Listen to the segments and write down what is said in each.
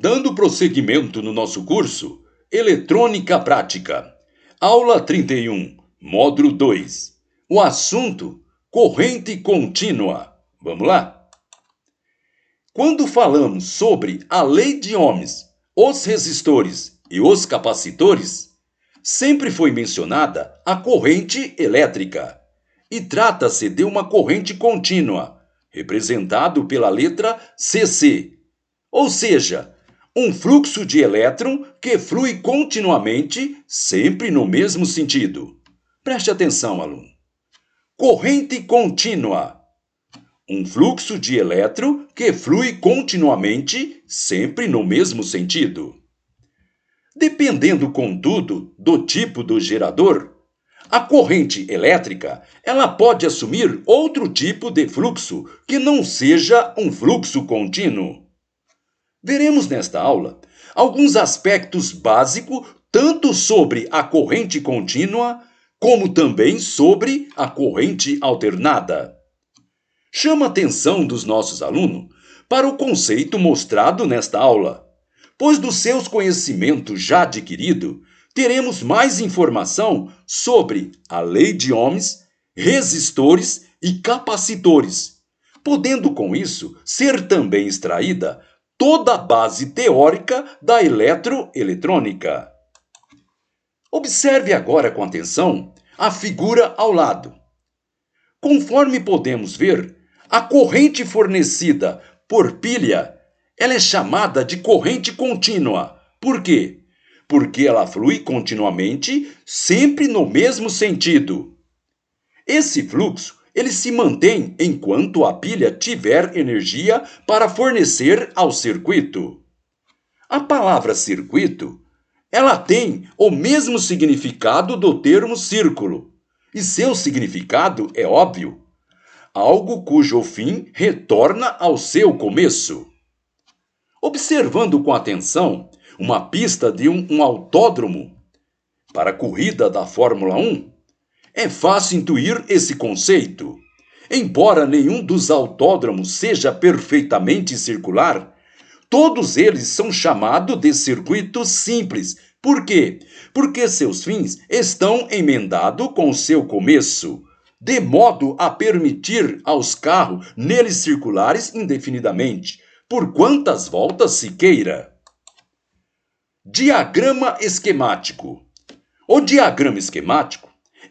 Dando prosseguimento no nosso curso, Eletrônica Prática. Aula 31, módulo 2. O assunto, corrente contínua. Vamos lá? Quando falamos sobre a lei de Ohms, os resistores e os capacitores, sempre foi mencionada a corrente elétrica. E trata-se de uma corrente contínua, representado pela letra CC. Ou seja, um fluxo de elétron que flui continuamente, sempre no mesmo sentido. Preste atenção, aluno. Corrente contínua. Um fluxo de elétron que flui continuamente, sempre no mesmo sentido. Dependendo, contudo, do tipo do gerador, a corrente elétrica ela pode assumir outro tipo de fluxo que não seja um fluxo contínuo. Veremos nesta aula alguns aspectos básicos tanto sobre a corrente contínua como também sobre a corrente alternada. Chama a atenção dos nossos alunos para o conceito mostrado nesta aula, pois dos seus conhecimentos já adquiridos, teremos mais informação sobre a lei de Ohms, resistores e capacitores, podendo com isso ser também extraída toda a base teórica da eletroeletrônica. Observe agora com atenção a figura ao lado. Conforme podemos ver, a corrente fornecida por pilha ela é chamada de corrente contínua. Por quê? Porque ela flui continuamente, sempre no mesmo sentido. Esse fluxo ele se mantém enquanto a pilha tiver energia para fornecer ao circuito. A palavra circuito, ela tem o mesmo significado do termo círculo, e seu significado é óbvio, algo cujo fim retorna ao seu começo. Observando com atenção uma pista de um autódromo para a corrida da Fórmula 1, é fácil intuir esse conceito. Embora nenhum dos autódromos seja perfeitamente circular, todos eles são chamados de circuitos simples. Por quê? Porque seus fins estão emendados com o seu começo, de modo a permitir aos carros neles circulares indefinidamente, por quantas voltas se queira. Diagrama esquemático. O diagrama esquemático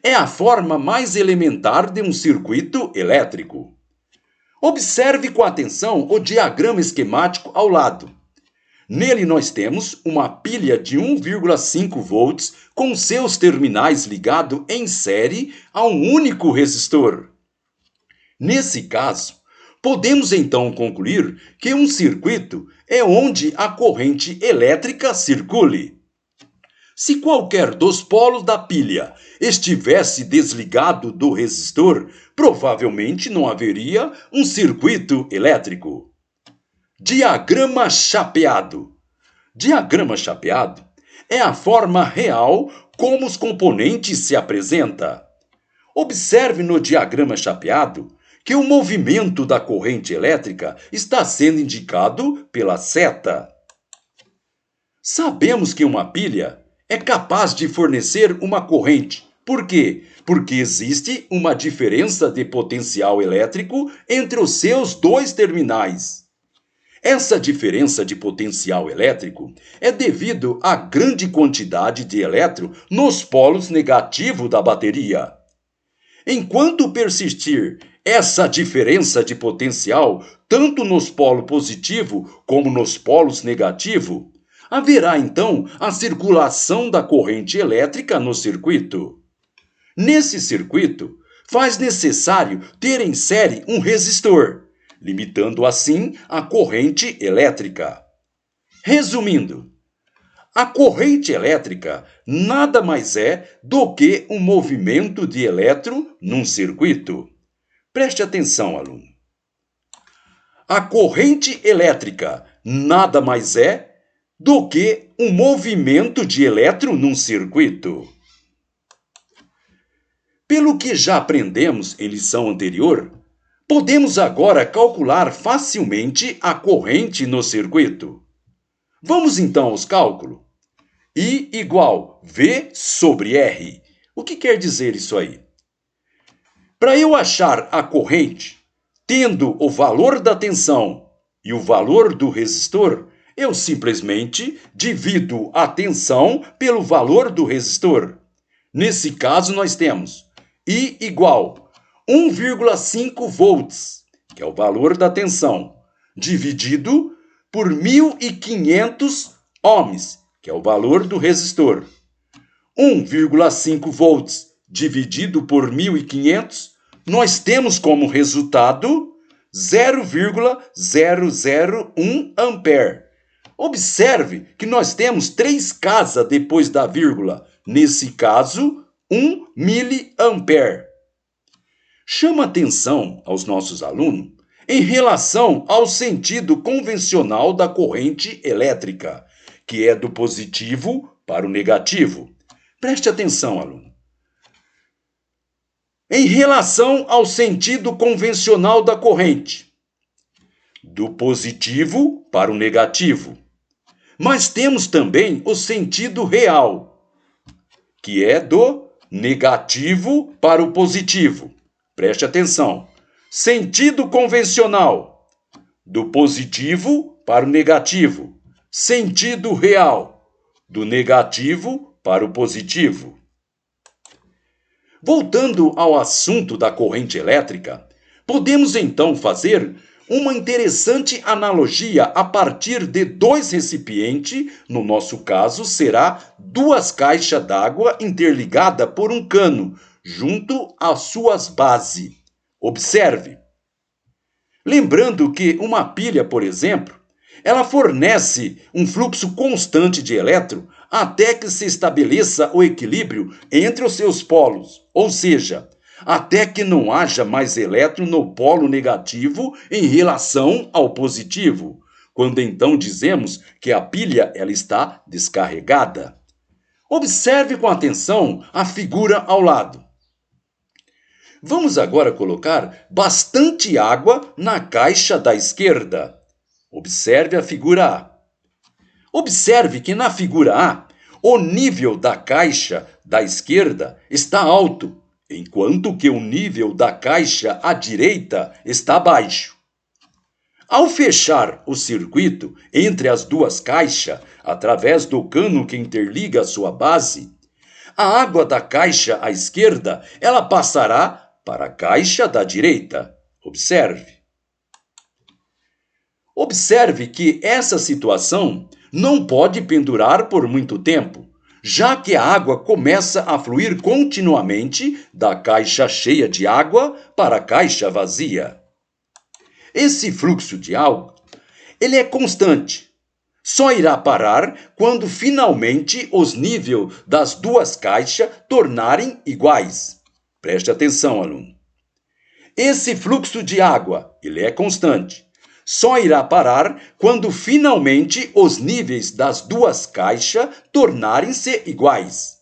é a forma mais elementar de um circuito elétrico. Observe com atenção o diagrama esquemático ao lado. Nele nós temos uma pilha de 1,5 volts com seus terminais ligados em série a um único resistor. Nesse caso, podemos então concluir que um circuito é onde a corrente elétrica circule. Se qualquer dos polos da pilha estivesse desligado do resistor, provavelmente não haveria um circuito elétrico. Diagrama chapeado. Diagrama chapeado é a forma real como os componentes se apresentam. Observe no diagrama chapeado que o movimento da corrente elétrica está sendo indicado pela seta. Sabemos que uma pilha é capaz de fornecer uma corrente. Por quê? Porque existe uma diferença de potencial elétrico entre os seus dois terminais. Essa diferença de potencial elétrico é devido à grande quantidade de elétron nos polos negativos da bateria. Enquanto persistir essa diferença de potencial, tanto nos polos positivo como nos polos negativo, haverá então a circulação da corrente elétrica no circuito. Nesse circuito, faz necessário ter em série um resistor, limitando assim a corrente elétrica. Resumindo, a corrente elétrica nada mais é do que um movimento de elétron num circuito. Preste atenção, aluno. A corrente elétrica nada mais é do que um movimento de elétron num circuito. Pelo que já aprendemos em lição anterior, podemos agora calcular facilmente a corrente no circuito. Vamos então aos cálculos. I igual V sobre R. O que quer dizer isso aí? Para eu achar a corrente, tendo o valor da tensão e o valor do resistor, eu simplesmente divido a tensão pelo valor do resistor. Nesse caso, nós temos I igual 1,5 volts, que é o valor da tensão, dividido por 1.500 ohms, que é o valor do resistor. 1,5 volts dividido por 1.500, nós temos como resultado 0,001 ampere. Observe que nós temos 3 casas depois da vírgula, nesse caso, 1 miliampere. Chama atenção aos nossos alunos em relação ao sentido convencional da corrente elétrica, que é do positivo para o negativo. Preste atenção, aluno. Em relação ao sentido convencional da corrente, do positivo para o negativo. Mas temos também o sentido real, que é do negativo para o positivo. Preste atenção. Sentido convencional, do positivo para o negativo. Sentido real, do negativo para o positivo. Voltando ao assunto da corrente elétrica, podemos então fazer uma interessante analogia a partir de 2 recipientes, no nosso caso será 2 caixas d'água interligadas por um cano, junto às suas bases. Observe. Lembrando que uma pilha, por exemplo, ela fornece um fluxo constante de elétron até que se estabeleça o equilíbrio entre os seus polos, ou seja, até que não haja mais elétron no polo negativo em relação ao positivo, quando então dizemos que a pilha ela está descarregada. Observe com atenção a figura ao lado. Vamos agora colocar bastante água na caixa da esquerda. Observe a figura A. Observe que na figura A, o nível da caixa da esquerda está alto, enquanto que o nível da caixa à direita está baixo. Ao fechar o circuito entre as 2 caixas, através do cano que interliga a sua base, a água da caixa à esquerda ela passará para a caixa da direita. Observe. Observe que essa situação não pode pendurar por muito tempo, já que a água começa a fluir continuamente da caixa cheia de água para a caixa vazia. Esse fluxo de água, ele é constante. Só irá parar quando finalmente os níveis das 2 caixas tornarem iguais. Preste atenção, aluno. Esse fluxo de água, ele é constante. Só irá parar quando finalmente os níveis das 2 caixas tornarem-se iguais.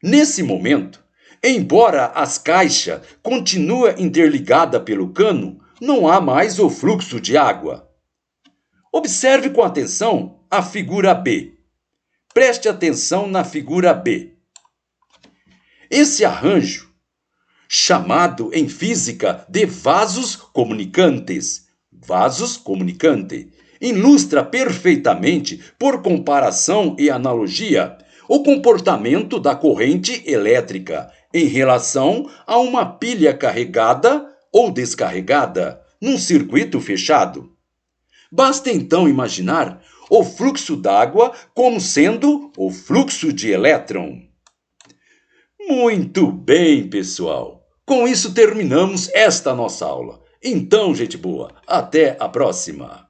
Nesse momento, embora as caixas continuem interligadas pelo cano, não há mais o fluxo de água. Observe com atenção a figura B. Preste atenção na figura B. Esse arranjo, chamado em física de vasos comunicantes, ilustra perfeitamente, por comparação e analogia, o comportamento da corrente elétrica em relação a uma pilha carregada ou descarregada num circuito fechado. Basta então imaginar o fluxo d'água como sendo o fluxo de elétron. Muito bem, pessoal! Com isso terminamos esta nossa aula. Então, gente boa, até a próxima!